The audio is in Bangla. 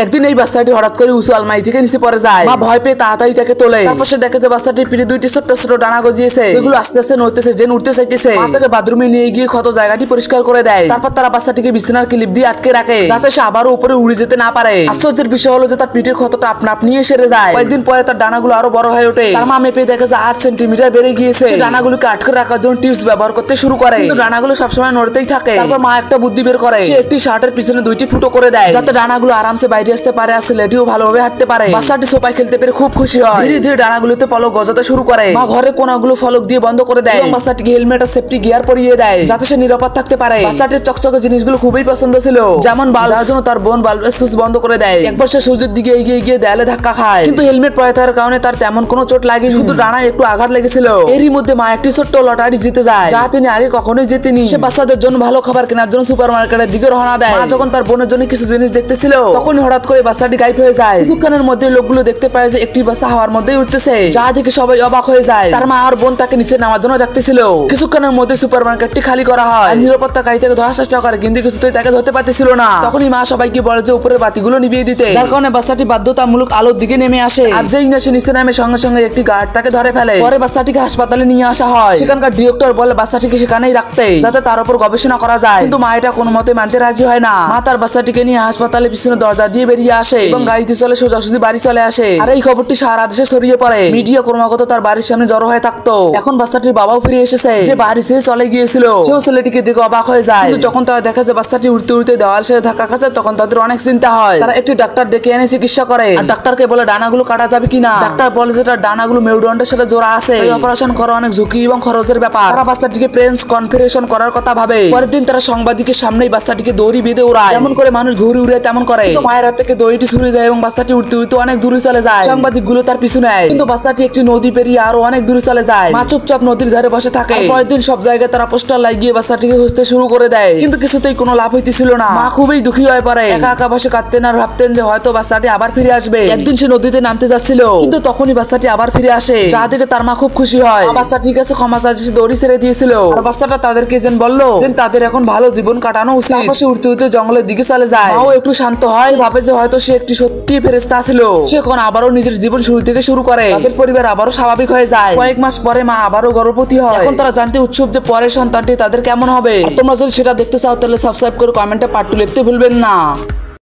একদিন এই বাচ্চাটি হঠাৎ করে উঁচু আলমারি থেকে নিচে পড়ে যায়। মা ভয় পেয়ে তাড়াতাড়ি তাকে তোলে। তারপর সে দেখে যে বাচ্চাটির পিঠে দুইটি ছোট্ট ছোট ডানা গজিয়েছে, এগুলো আস্তে আস্তে নড়তেছে, যে উঠতে চাইতেছে। মা তাকে বাথরুমে নিয়ে গিয়ে ক্ষত জায়গাটি পরিষ্কার করে দেয়। তারপর তারা বাচ্চাটিকে বিছানার ক্লিপ দিয়ে আটকে রাখে, যাতে সে আবারও উপরে উড়ে যেতে না পারে। আশ্চর্যের বিষয় হলো যে তার পিঠের ক্ষতটা আপনা আপনি সেরে যায়। কয়েকদিন পরে তার ডানাগুলো আরো বড় হয়ে ওঠে। তার মা মেপে দেখে যে 8 সেন্টিমিটার বেড়ে গিয়েছে। সে ডানাগুলোকে আটকে রাখার জন্য টিপস ব্যবহার করতে শুরু করে, কিন্তু ডানাগুলো সবসময় নড়তেই থাকে। তারপর মা একটা বুদ্ধি বের করে, সে একটি শার্টের পিছনে দুইটি ফুটো করে দেয়, যাতে ডানাগুলো আরামসে বাইরে আসতে পারে, আসলে এটিও ভালোভাবে হাঁটতে পারে। বাচ্চাটি সোফায় খেলতে পেরে খুব খুশি হয়। ধীরে ধীরে ডানাগুলোতে পলক গজাতে শুরু করে। মা ঘরে কোনাগুলো ফলক দিয়ে বন্ধ করে দেয় এবং বাচ্চাটিকে হেলমেট আর সেফটি গিয়ার পরিয়ে দেয়, যাতে সে নিরাপদ থাকতে পারে। বাচ্চাটির চকচকে জিনিসগুলো খুবই পছন্দ ছিল, যেমন বাল্ব, যার জন্য তার বোন বাল্বের সুইচ বন্ধ করে দেয়। একবার সে সূর্যের দিকে এগিয়ে গিয়ে দেয়ালে ধাক্কা খায়, কিন্তু হেলমেট পরে থাকার কারণে তার তেমন কোনো চোট লাগেনি, শুধু ডানায় একটু আঘাত লেগেছিল। এরই মধ্যে মা একটি ছোট্ট লটারি জিতে যায়, যা তিনি আগে কখনোই জেতেনি। সে বাচ্চাদের জন্য ভালো খাবার কেনার জন্য সুপার মার্কেটের দিকে রওনা দেয়। মা যখন তার বোনের জন্য কিছু জিনিস দেখতেছিল, তখন হঠাৎ করে বাচ্চাটি গায়েব হয়ে যায়। কিছুক্ষণের মধ্যে লোকগুলো দেখতে পায় যে একটি বাচ্চা হাওয়ার মধ্যে উঠতেছে, যা দেখে সবাই অবাক হয়ে যায়। তার মা আর বোন তাকে নিচে নামার জন্য রাখতেছিল। কিছুক্ষণের মধ্যে সুপার মার্কেটটি খালি করা হয়। নিরাপত্তাকারী তাকে ধরার চেষ্টা করে, কিন্তু কিছুতেই তাকে ধরতে পারতেছিল না। তখনই মা সবাইকে বলে যে উপরের বাতিগুলো নিভিয়ে দিতে, যার কারণে বাচ্চাটি বাধ্যতামূলক আলোর দিকে নেমে আসে। আর যেই না সে নিচে নামে, সঙ্গে সঙ্গে একটি গার্ড তাকে ধরে ফেলে। পরে বাচ্চাটিকে হাসপাতালে নিয়ে আসা হয়। সেখানকার ডিরেক্টর বলে বাচ্চাটিকে সেখানেই রাখতে, যাতে তার উপর গবেষণা করা যায়, কিন্তু মা এটা কোনো মতে মানতে রাজি হয় না। মা তার বাচ্চাটিকে নিয়ে হাসপাতালে পিছনে দরজা দিয়ে বেরিয়ে আসে এবং গাড়িতে চলে সোজাসুজি বাড়ি চলে আসে। আর এই খবরটি সারা দেশে ছড়িয়ে পড়ে। মিডিয়া ক্রমাগত তার বাড়ির সামনে জড়ো হয়ে থাকতো। এখন বাচ্চাটির বাবাও ফিরে এসেছে, যে বাড়ি ছেড়ে চলে গিয়েছিল। সেও ছেলেটিকে দেখে অবাক হয়ে যায়, কিন্তু যখন তারা দেখে যে বাচ্চাটি উঠতে উঠতে দেওয়াল সাথে ধাক্কা খাচ্ছে, তখন তাদের অনেক চিন্তা হয়। তারা একটি ডাক্তার ডেকে এনে চিকিৎসা করে, আর ডাক্তারকে বলে ডানাগুলো কাটা যাবে কিনা। ডাক্তার বলে যে তার ডানাগুলো মেরুদণ্ডের সাথে জোড়া আছে, এই অপারেশন করা অনেক ঝুঁকি এবং খরচের ব্যাপার। তারা বাচ্চাটিকে প্রেস কনফারেন্স করার কথা ভাবে। পরের দিন তারা সাংবাদিকের সামনেই বাচ্চাটিকে দড়ি বেঁধে উড়ায়, যেমন করে মানুষ ঘুরে উড়ে তেমন করে। মায়ের হাত থেকে দড়িটি ছুড়ে যায় এবং বাচ্চাটি উঠতে উঠতে অনেক দূরে চলে যায়। সাংবাদিকগুলো তার পিছু নেয়, কিন্তু বাচ্চাটি একটি নদী পেরিয়ে আরো অনেক দূরে চলে যায়। মা চুপচাপ নদীর ধারে বসে থাকে। পরের দিন সব জায়গায় তারা পোস্টার লাগিয়ে বাচ্চাটিকে খুঁজতে শুরু করে দেয়, কিন্তু কিছুতেই কোনো লাভ হইতেছিল না। মা খুবই দুঃখী হয়ে পড়ে, একা একা বসে কাঁদতেন আর ভাবতেন যে হয়তো বাচ্চাটি আবার ফিরে আসবে। একদিন সে নদীতে নামতে যাচ্ছিল, কিন্তু তখনই বাচ্চাটি আবার ফিরে আসে, যা দেখে তার মা খুব খুশি হয়। বাচ্চা ঠিক আছে, ক্ষমা চাইছে, সে দড়ি ছেড়ে দিয়েছিল। আর বাচ্চাটা তাদেরকে যেন বললো যে তাদের এখন ভালো জীবন কাটানো উচিত। তারপর সে উঠতে উঠতে জঙ্গলের দিকে চলে যায়। মাও একটু শান্ত হয়, ভাবে যে হয়তো সে একটি সত্যি ফেরেশতা ছিল। সে এখন আবারও নিজের জীবন শুরু থেকে শুরু করে। তাদের পরিবার আবারও স্বাভাবিক হয়ে যায়। কয়েক মাস পরে মা আবারও গর্ভবতী হয়। এখন তারা জানতে উৎসুক যে পরের সন্তানটি তাদের কেমন হবে। তোমরা যদি সেটা দেখতে চাও তাহলে সাবস্ক্রাইব করে কমেন্টে পার্ট 2 লিখতে ভুলবেন না।